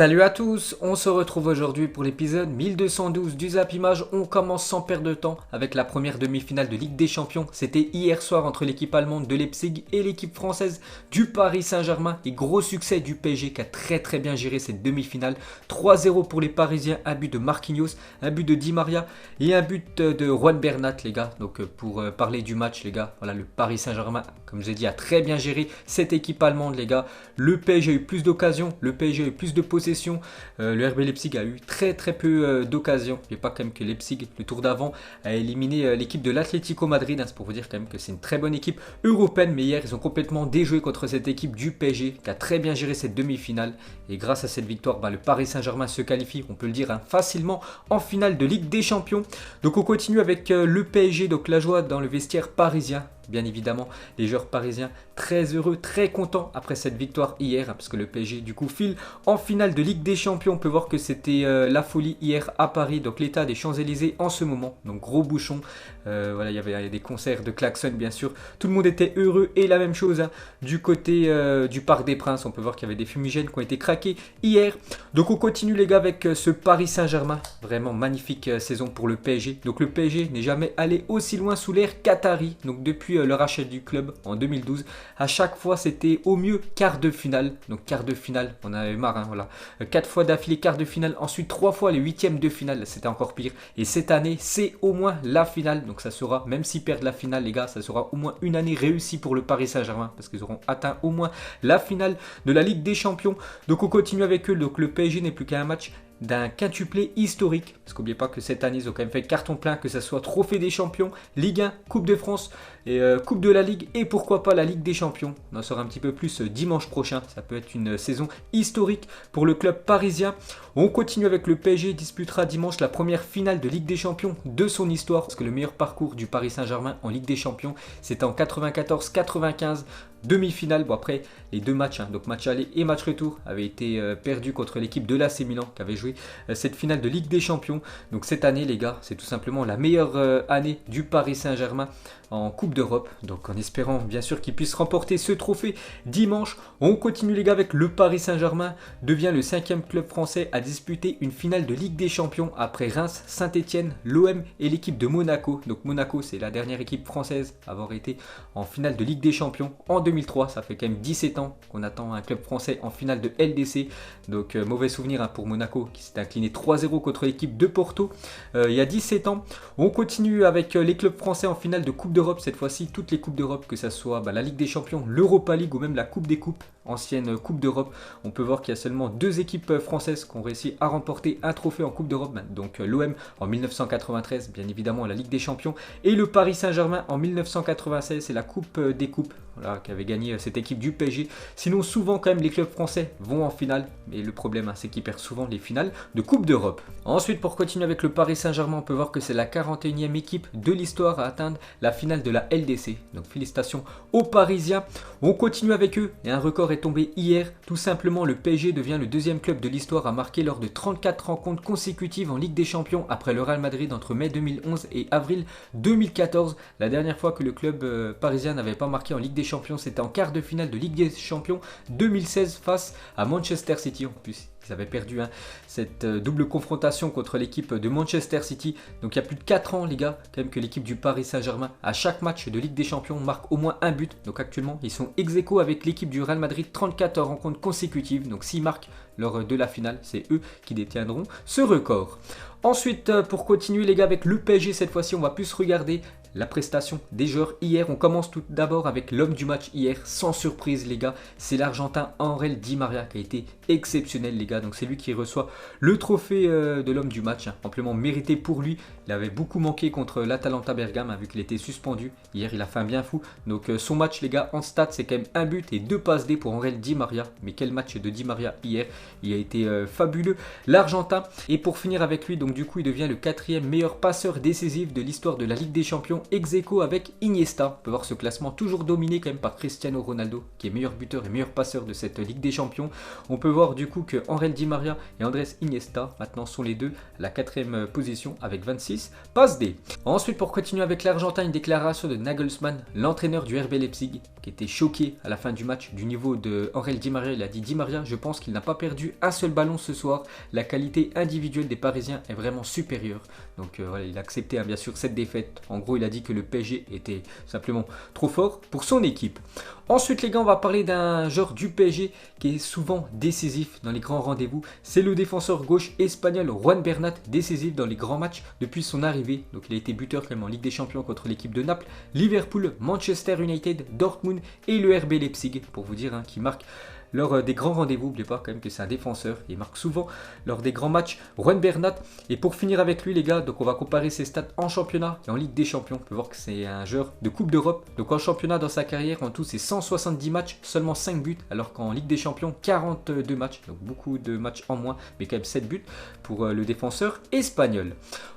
Salut à tous, on se retrouve aujourd'hui pour l'épisode 1212 du Zap Image. On commence sans perdre de temps avec la première demi-finale de Ligue des Champions. C'était hier soir entre l'équipe allemande de Leipzig et l'équipe française du Paris Saint-Germain. Et gros succès du PSG qui a très bien géré cette demi-finale. 3-0 pour les Parisiens, un but de Marquinhos, un but de Di Maria et un but de Juan Bernat les gars. Donc pour parler du match les gars, voilà, le Paris Saint-Germain, comme j'ai dit, a très bien géré cette équipe allemande les gars. Le PSG a eu plus d'occasions, le PSG a eu plus de possession. Le RB Leipzig a eu très peu d'occasions. Il n'y a pas quand même que Leipzig, le tour d'avant, a éliminé l'équipe de l'Atlético Madrid. C'est pour vous dire quand même que c'est une très bonne équipe européenne. Mais hier, ils ont complètement déjoué contre cette équipe du PSG qui a très bien géré cette demi-finale. Et grâce à cette victoire, le Paris Saint-Germain se qualifie, on peut le dire, facilement en finale de Ligue des Champions. Donc on continue avec le PSG, donc la joie dans le vestiaire parisien. Bien évidemment, les joueurs parisiens très heureux, très contents après cette victoire hier, parce que le PSG du coup file en finale de Ligue des Champions. On peut voir que c'était la folie hier à Paris, donc l'état des Champs-Élysées en ce moment, donc gros bouchon. Voilà, il y avait des concerts de klaxon bien sûr, tout le monde était heureux. Et la même chose du côté du Parc des Princes, on peut voir qu'il y avait des fumigènes qui ont été craqués hier. Donc on continue les gars avec ce Paris Saint-Germain, vraiment magnifique saison pour le PSG. Donc le PSG n'est jamais allé aussi loin sous l'ère qatari, donc depuis le rachat du club en 2012, à chaque fois c'était au mieux quart de finale. Donc quart de finale, on en avait marre, voilà. 4 fois d'affilée quart de finale, ensuite 3 fois les huitièmes de finale, c'était encore pire. Et cette année, c'est au moins la finale. Donc ça sera, même s'ils perdent la finale les gars, ça sera au moins une année réussie pour le Paris Saint-Germain, parce qu'ils auront atteint au moins la finale de la Ligue des Champions. Donc on continue avec eux, donc le PSG n'est plus qu'à un match d'un quintuplé historique, parce qu'oubliez pas que cette année ils ont quand même fait carton plein, que ce soit Trophée des Champions, Ligue 1, Coupe de France et Coupe de la Ligue, et pourquoi pas la Ligue des Champions. On en saura un petit peu plus dimanche prochain, ça peut être une saison historique pour le club parisien. On continue avec le PSG, disputera dimanche la première finale de Ligue des Champions de son histoire, parce que le meilleur parcours du Paris Saint-Germain en Ligue des Champions, c'était en 94-95, demi-finale. Bon après, les deux matchs, donc match aller et match retour, avaient été perdus contre l'équipe de l'AC Milan qui avait joué cette finale de Ligue des Champions. Donc cette année les gars, c'est tout simplement la meilleure année du Paris Saint-Germain en Coupe d'Europe. Donc en espérant bien sûr qu'ils puissent remporter ce trophée dimanche. On continue les gars avec le Paris Saint-Germain, devient le 5e club français à disputer une finale de Ligue des Champions après Reims, Saint-Etienne, l'OM et l'équipe de Monaco. Donc Monaco, c'est la dernière équipe française à avoir été en finale de Ligue des Champions en 2003. Ça fait quand même 17 ans qu'on attend un club français en finale de LDC. Donc mauvais souvenir pour Monaco qui s'est incliné 3-0 contre l'équipe de Porto il y a 17 ans. On continue avec les clubs français en finale de Coupe d'Europe, cette fois-ci toutes les Coupes d'Europe, que ce soit la Ligue des Champions, l'Europa League ou même la Coupe des Coupes, ancienne Coupe d'Europe. On peut voir qu'il y a seulement 2 équipes françaises qui ont réussi à remporter un trophée en Coupe d'Europe. Donc l'OM en 1993, bien évidemment la Ligue des Champions, et le Paris Saint-Germain en 1996, c'est la Coupe des Coupes, voilà, qui avait gagné cette équipe du PSG. Sinon souvent quand même les clubs français vont en finale, mais le problème c'est qu'ils perdent souvent les finales de Coupe d'Europe. Ensuite, pour continuer avec le Paris Saint-Germain, on peut voir que c'est la 41e équipe de l'histoire à atteindre la finale de la LDC. Donc félicitations aux Parisiens. On continue avec eux et un record est tombé hier. Tout simplement, le PSG devient le 2e club de l'histoire à marquer lors de 34 rencontres consécutives en Ligue des Champions après le Real Madrid entre mai 2011 et avril 2014. La dernière fois que le club parisien n'avait pas marqué en Ligue des Champions, c'était en quart de finale de Ligue des Champions 2016 face à Manchester City. En plus, ils avaient perdu cette double confrontation contre l'équipe de Manchester City. Donc il y a plus de 4 ans les gars, quand même, que l'équipe du Paris Saint-Germain, à chaque match de Ligue des Champions, marque au moins un but. Donc actuellement, ils sont ex-aequo avec l'équipe du Real Madrid, 34 rencontres consécutives. Donc s'ils marquent lors de la finale, c'est eux qui détiendront ce record. Ensuite, pour continuer les gars avec le PSG, cette fois-ci, on va plus regarder la prestation des joueurs hier. On commence tout d'abord avec l'homme du match hier, sans surprise les gars, c'est l'Argentin Ángel Di María qui a été exceptionnel les gars. Donc c'est lui qui reçoit le trophée de l'homme du match, amplement mérité pour lui. Il avait beaucoup manqué contre l'Atalanta Bergame vu qu'il était suspendu. Hier il a fait un bien fou. Donc son match les gars en stats, c'est quand même un but et 2 passes D pour Ángel Di María. Mais quel match de Di María hier, il a été fabuleux l'Argentin. Et pour finir avec lui, donc du coup il devient le 4e meilleur passeur décisif de l'histoire de la Ligue des Champions ballons ex aequo avec Iniesta. On peut voir ce classement toujours dominé quand même par Cristiano Ronaldo, qui est meilleur buteur et meilleur passeur de cette Ligue des Champions. On peut voir du coup que Angel Di Maria et Andrés Iniesta maintenant sont les deux à la 4e position avec 26 passes D. Ensuite, pour continuer avec l'Argentin, une déclaration de Nagelsmann, l'entraîneur du RB Leipzig, qui était choqué à la fin du match du niveau de Angel Di Maria. Il a dit: Di Maria, je pense qu'il n'a pas perdu un seul ballon ce soir. La qualité individuelle des Parisiens est vraiment supérieure. Donc voilà, il a accepté bien sûr cette défaite. En gros, il a dit que le PSG était simplement trop fort pour son équipe. Ensuite les gars, on va parler d'un joueur du PSG qui est souvent décisif dans les grands rendez-vous. C'est le défenseur gauche espagnol Juan Bernat, décisif dans les grands matchs depuis son arrivée. Donc il a été buteur quand même en Ligue des Champions contre l'équipe de Naples, Liverpool, Manchester United, Dortmund et le RB Leipzig, pour vous dire, qui marque lors des grands rendez-vous. N'oubliez pas quand même que c'est un défenseur, il marque souvent lors des grands matchs. Juan Bernat. Et pour finir avec lui les gars, donc on va comparer ses stats en championnat et en Ligue des Champions. On peut voir que c'est un joueur de Coupe d'Europe. Donc en championnat dans sa carrière, en tout c'est 170 matchs, seulement 5 buts, alors qu'en Ligue des Champions 42 matchs, donc beaucoup de matchs en moins, mais quand même 7 buts pour le défenseur espagnol.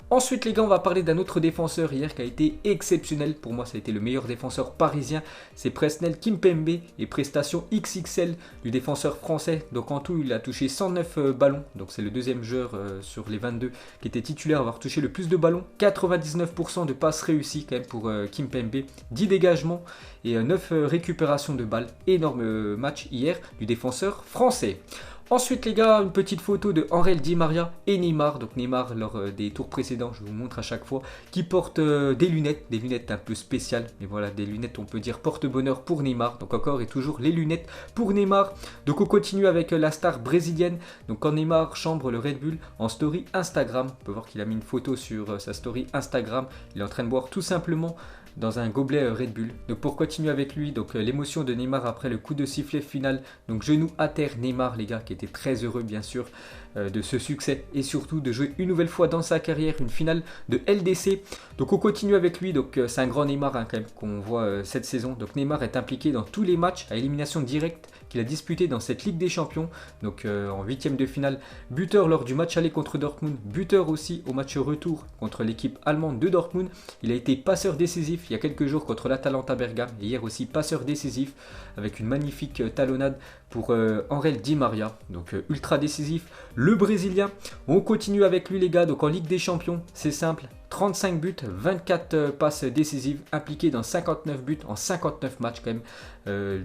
Ensuite les gars, on va parler d'un autre défenseur hier qui a été exceptionnel. Pour moi ça a été le meilleur défenseur parisien, c'est Presnel Kimpembe, et prestation XXL du défenseur français. Donc en tout il a touché 109 ballons, donc c'est le deuxième joueur sur les 22 qui était titulaire à avoir touché le plus de ballons. 99% de passes réussies quand même pour Kimpembe, 10 dégagements et 9 récupérations de balles. Énorme match hier du défenseur français. Ensuite les gars, une petite photo de Angel Di Maria et Neymar. Donc Neymar lors des tours précédents, je vous montre à chaque fois, qui porte des lunettes un peu spéciales. Mais voilà, des lunettes on peut dire porte-bonheur pour Neymar. Donc encore et toujours les lunettes pour Neymar. Donc on continue avec la star brésilienne. Donc quand Neymar chambre le Red Bull en story Instagram, on peut voir qu'il a mis une photo sur sa story Instagram. Il est en train de boire tout simplement dans un gobelet Red Bull. Donc pour continuer avec lui, donc l'émotion de Neymar après le coup de sifflet final, donc genou à terre Neymar les gars, qui était très heureux bien sûr de ce succès et surtout de jouer une nouvelle fois dans sa carrière une finale de LDC. Donc on continue avec lui, donc c'est un grand Neymar quand même qu'on voit cette saison. Donc Neymar est impliqué dans tous les matchs à élimination directe qu'il a disputé dans cette Ligue des Champions. Donc en 8e de finale, buteur lors du match aller contre Dortmund, buteur aussi au match retour contre l'équipe allemande de Dortmund. Il a été passeur décisif il y a quelques jours contre l'Atalanta Bergame, et hier aussi passeur décisif avec une magnifique talonnade pour Angel Di Maria, donc ultra décisif le Brésilien. On continue avec lui les gars, donc en Ligue des Champions, c'est simple, 35 buts, 24 passes décisives, impliqué dans 59 buts en 59 matchs quand même,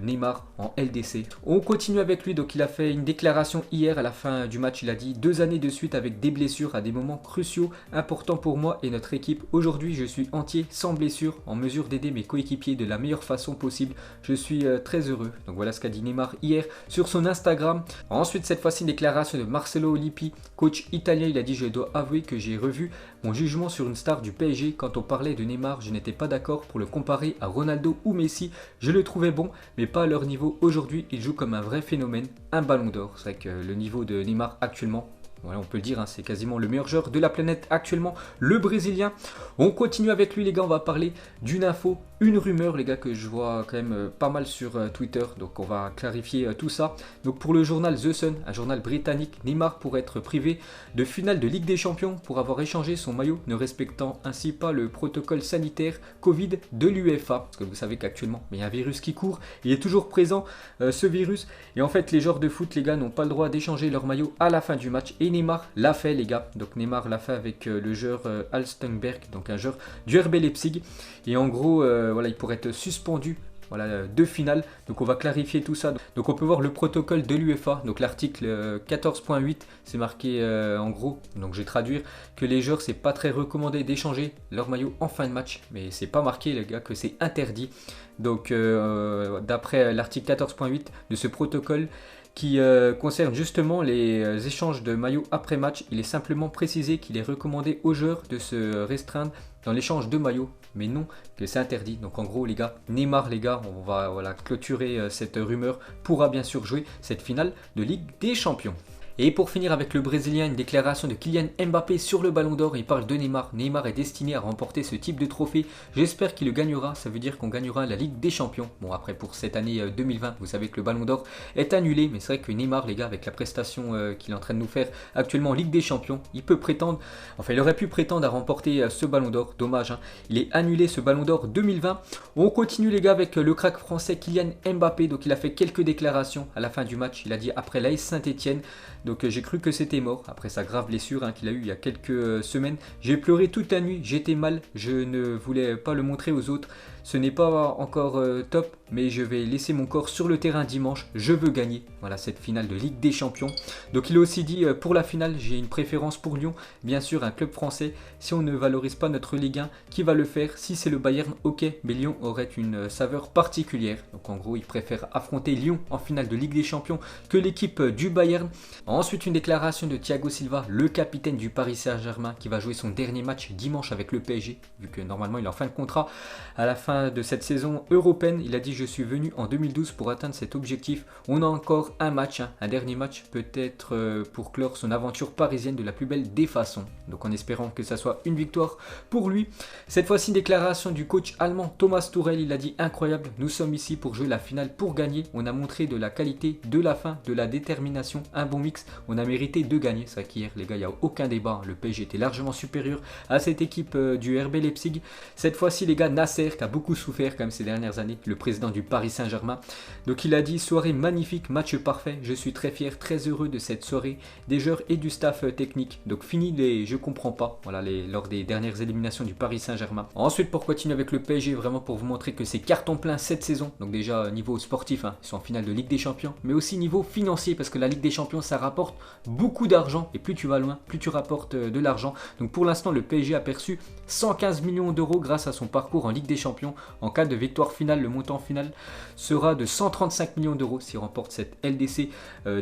Neymar en LDC. On continue avec lui, donc il a fait une déclaration hier à la fin du match, il a dit: 2 années de suite avec des blessures à des moments cruciaux, importants pour moi et notre équipe. Aujourd'hui je suis entier, sans blessure, en mesure d'aider mes coéquipiers de la meilleure façon possible. Je suis très heureux. Donc voilà ce qu'a dit Neymar hier sur son Instagram. Ensuite cette fois-ci une déclaration de Marcelo Lippi, coach italien. Il a dit: je dois avouer que j'ai revu mon jugement sur une star du PSG. Quand on parlait de Neymar, je n'étais pas d'accord pour le comparer à Ronaldo ou Messi. Je le trouvais bon, mais pas à leur niveau. Aujourd'hui, il joue comme un vrai phénomène, un ballon d'or. C'est vrai que le niveau de Neymar actuellement, voilà, on peut le dire, c'est quasiment le meilleur joueur de la planète actuellement, le Brésilien. On continue avec lui les gars, on va parler d'une info, une rumeur les gars que je vois quand même pas mal sur Twitter. Donc on va clarifier tout ça. Donc pour le journal The Sun, un journal britannique, Neymar pourrait être privé de finale de Ligue des Champions pour avoir échangé son maillot, ne respectant ainsi pas le protocole sanitaire Covid de l'UEFA. Parce que vous savez qu'actuellement il y a un virus qui court, il est toujours présent ce virus. Et en fait les joueurs de foot les gars n'ont pas le droit d'échanger leur maillot à la fin du match. Et Neymar l'a fait les gars, donc Neymar l'a fait avec le joueur Alstenberg, donc un joueur du RB Leipzig, et en gros voilà, il pourrait être suspendu, voilà, de finale. Donc on va clarifier tout ça. Donc on peut voir le protocole de l'UEFA, donc l'article 14.8, c'est marqué en gros, donc je vais traduire, que les joueurs c'est pas très recommandé d'échanger leur maillot en fin de match, mais c'est pas marqué les gars que c'est interdit. Donc d'après l'article 14.8 de ce protocole qui concerne justement les échanges de maillots après match, il est simplement précisé qu'il est recommandé aux joueurs de se restreindre dans l'échange de maillots, mais non que c'est interdit. Donc en gros les gars, Neymar les gars, on va voilà, clôturer cette rumeur, pourra bien sûr jouer cette finale de Ligue des Champions. Et pour finir avec le Brésilien, une déclaration de Kylian Mbappé sur le Ballon d'Or. Il parle de Neymar. Neymar est destiné à remporter ce type de trophée. J'espère qu'il le gagnera. Ça veut dire qu'on gagnera la Ligue des Champions. Bon, après pour cette année 2020, vous savez que le Ballon d'Or est annulé. Mais c'est vrai que Neymar, les gars, avec la prestation qu'il est en train de nous faire actuellement en Ligue des Champions, il peut prétendre, enfin il aurait pu prétendre à remporter ce Ballon d'Or. Dommage, hein. Il est annulé ce Ballon d'Or 2020. On continue les gars avec le crack français Kylian Mbappé. Donc il a fait quelques déclarations à la fin du match. Il a dit après l'AS Saint-Etienne. Donc j'ai cru que c'était mort après sa grave blessure qu'il a eu il y a quelques semaines. J'ai pleuré toute la nuit, j'étais mal, je ne voulais pas le montrer aux autres. Ce n'est pas encore top, mais je vais laisser mon corps sur le terrain dimanche. Je veux gagner. Voilà cette finale de Ligue des Champions. Donc il a aussi dit pour la finale, j'ai une préférence pour Lyon. Bien sûr, un club français. Si on ne valorise pas notre Ligue 1, qui va le faire? Si c'est le Bayern, ok. Mais Lyon aurait une saveur particulière. Donc en gros, il préfère affronter Lyon en finale de Ligue des Champions que l'équipe du Bayern. Ensuite, une déclaration de Thiago Silva, le capitaine du Paris Saint-Germain, qui va jouer son dernier match dimanche avec le PSG, vu que normalement il est en fin de contrat à la fin de cette saison européenne. Il a dit: je suis venu en 2012 pour atteindre cet objectif. On a encore un match, un dernier match peut-être pour clore son aventure parisienne de la plus belle des façons. Donc en espérant que ça soit une victoire pour lui. Cette fois-ci, déclaration du coach allemand Thomas Tuchel. Il a dit: incroyable, nous sommes ici pour jouer la finale, pour gagner. On a montré de la qualité, de la faim, de la détermination, un bon mix. On a mérité de gagner. C'est vrai qu'hier les gars, il n'y a aucun débat. Le PSG était largement supérieur à cette équipe du RB Leipzig. Cette fois-ci les gars, Nasser qui a beaucoup souffert quand même ces dernières années, le président du Paris Saint-Germain. Donc il a dit: soirée magnifique, match parfait, je suis très fier, très heureux de cette soirée, des joueurs et du staff technique. Donc fini les je comprends pas, voilà, lors des dernières éliminations du Paris Saint-Germain. Ensuite, pour continuer avec le PSG, vraiment pour vous montrer que c'est carton plein cette saison. Donc déjà niveau sportif, ils sont en finale de Ligue des Champions, mais aussi niveau financier, parce que la Ligue des Champions ça rapporte beaucoup d'argent, et plus tu vas loin, plus tu rapportes de l'argent. Donc pour l'instant, le PSG a perçu 115 millions d'euros grâce à son parcours en Ligue des Champions. En cas de victoire finale, le montant final sera de 135 millions d'euros s'il remporte cette LDC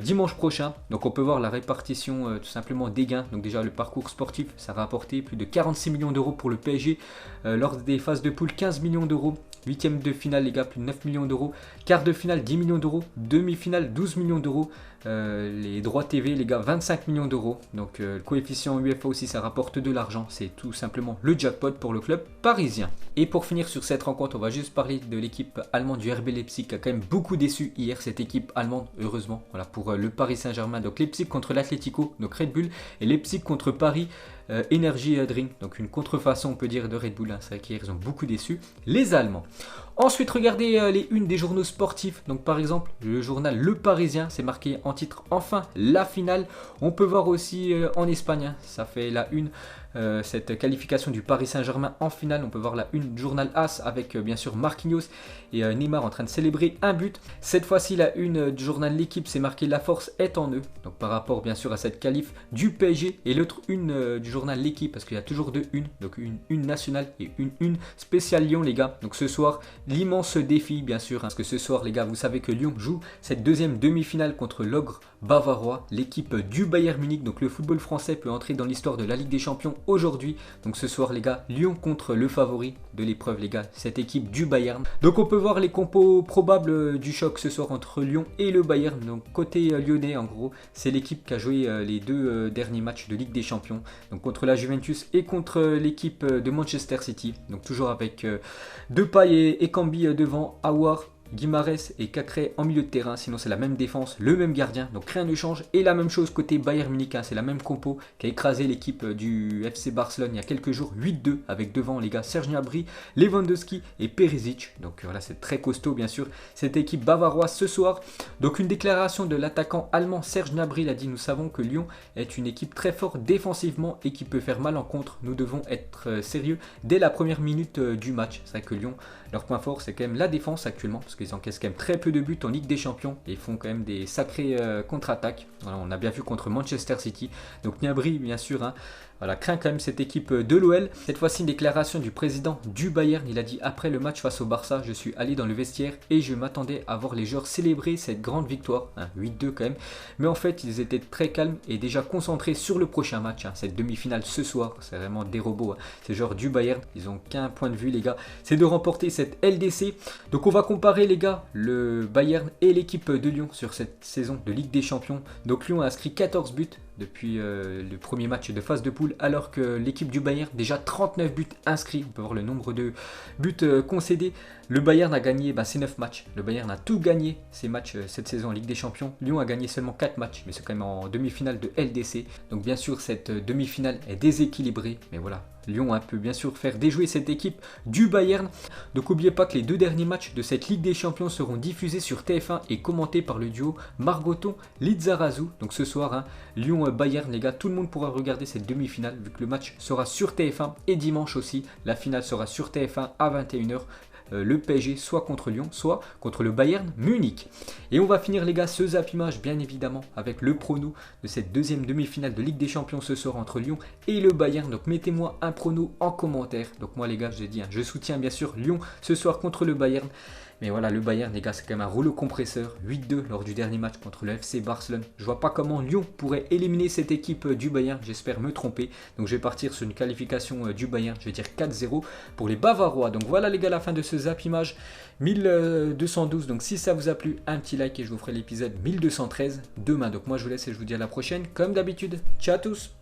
dimanche prochain. Donc on peut voir la répartition tout simplement des gains. Donc déjà le parcours sportif, ça a rapporté plus de 46 millions d'euros pour le PSG. Lors des phases de poule, 15 millions d'euros. Huitième de finale les gars, plus de 9 millions d'euros. Quart de finale, 10 millions d'euros. Demi-finale, 12 millions d'euros. Les droits TV les gars, 25 millions d'euros. Donc le coefficient UEFA aussi, ça rapporte de l'argent. C'est tout simplement le jackpot pour le club parisien. Et pour finir sur cette rencontre, on va juste parler de l'équipe allemande du RB Leipzig qui a quand même beaucoup déçu hier, cette équipe allemande, heureusement, voilà, pour le Paris Saint-Germain. Donc Leipzig contre l'Atlético, donc Red Bull, et Leipzig contre Paris Energy Drink, donc une contrefaçon on peut dire de Red Bull, hein. C'est vrai qu'hier ils ont beaucoup déçu les Allemands. Ensuite, regardez les unes des journaux sportifs. Donc par exemple, le journal Le Parisien, c'est marqué en titre: enfin la finale. On peut voir aussi en Espagne, hein, ça fait la une, cette qualification du Paris Saint-Germain en finale. On peut voir la une du journal AS avec bien sûr Marquinhos et Neymar en train de célébrer un but. Cette fois-ci, la une du journal L'Équipe, c'est marqué: la force est en eux. Donc par rapport bien sûr à cette qualif du PSG. Et l'autre une du journal L'Équipe, parce qu'il y a toujours deux unes, donc une nationale et une spéciale Lyon les gars. Donc ce soir, l'immense défi bien sûr, hein, parce que ce soir les gars, vous savez que Lyon joue cette deuxième demi-finale contre l'ogre bavarois, l'équipe du Bayern Munich. Donc le football français peut entrer dans l'histoire de la Ligue des Champions aujourd'hui. Donc ce soir les gars, Lyon contre le favori de l'épreuve les gars, cette équipe du Bayern. Donc on peut voir les compos probables du choc ce soir entre Lyon et le Bayern. Donc côté lyonnais en gros, c'est l'équipe qui a joué les deux derniers matchs de Ligue des Champions, donc contre la Juventus et contre l'équipe de Manchester City. Donc toujours avec Depay et Cambi devant, Aouar, Guimarães et Cacré en milieu de terrain. Sinon c'est la même défense, le même gardien, donc rien ne change. Et la même chose côté Bayern Munich, hein, c'est la même compo qui a écrasé l'équipe du FC Barcelone il y a quelques jours, 8-2, avec devant les gars Serge Gnabry, Lewandowski et Perisic. Donc voilà, c'est très costaud bien sûr cette équipe bavaroise ce soir. Donc une déclaration de l'attaquant allemand Serge Gnabry, il a dit: nous savons que Lyon est une équipe très forte défensivement et qui peut faire mal en contre. Nous devons être sérieux dès la première minute du match. C'est vrai que Lyon, leur point fort c'est quand même la défense actuellement, parce qu'ils encaissent quand même très peu de buts en Ligue des Champions et font quand même des sacrées contre-attaques. Voilà, on a bien vu contre Manchester City. Donc Gnabry bien sûr, hein, voilà, craint quand même cette équipe de l'OL. Cette fois-ci, une déclaration du président du Bayern. Il a dit: après le match face au Barça, je suis allé dans le vestiaire et je m'attendais à voir les joueurs célébrer cette grande victoire, hein, 8-2 quand même. Mais en fait, ils étaient très calmes et déjà concentrés sur le prochain match, hein, cette demi-finale ce soir. C'est vraiment des robots, hein. Ces joueurs du Bayern, ils ont qu'un point de vue les gars, c'est de remporter cette LDC. Donc on va comparer les gars, le Bayern et l'équipe de Lyon sur cette saison de Ligue des Champions. Donc Lyon a inscrit 14 buts depuis le premier match de phase de poule, alors que l'équipe du Bayern, déjà 39 buts inscrits. On peut voir le nombre de buts concédés. Le Bayern a gagné ses 9 matchs. Le Bayern a tout gagné ces matchs cette saison en Ligue des Champions. Lyon a gagné seulement 4 matchs, mais c'est quand même en demi-finale de LDC. Donc bien sûr, cette demi-finale est déséquilibrée, mais voilà. Lyon peut bien sûr faire déjouer cette équipe du Bayern. Donc n'oubliez pas que les 2 derniers matchs de cette Ligue des Champions seront diffusés sur TF1 et commentés par le duo Margoton-Lizarazu. Donc ce soir, Lyon-Bayern, les gars, tout le monde pourra regarder cette demi-finale vu que le match sera sur TF1 et dimanche aussi. La finale sera sur TF1 à 21h. Le PSG soit contre Lyon, soit contre le Bayern Munich. Et on va finir les gars ce Zap Image bien évidemment avec le prono de cette deuxième demi-finale de Ligue des Champions ce soir entre Lyon et le Bayern. Donc mettez-moi un prono en commentaire. Donc moi les gars, je dis, je soutiens bien sûr Lyon ce soir contre le Bayern. Mais voilà, le Bayern, les gars, c'est quand même un rouleau compresseur. 8-2 lors du dernier match contre le FC Barcelone. Je vois pas comment Lyon pourrait éliminer cette équipe du Bayern. J'espère me tromper. Donc je vais partir sur une qualification du Bayern. Je vais dire 4-0 pour les Bavarois. Donc voilà les gars, la fin de ce Zap Image 1212. Donc si ça vous a plu, un petit like et je vous ferai l'épisode 1213 demain. Donc moi je vous laisse et je vous dis à la prochaine. Comme d'habitude, ciao à tous.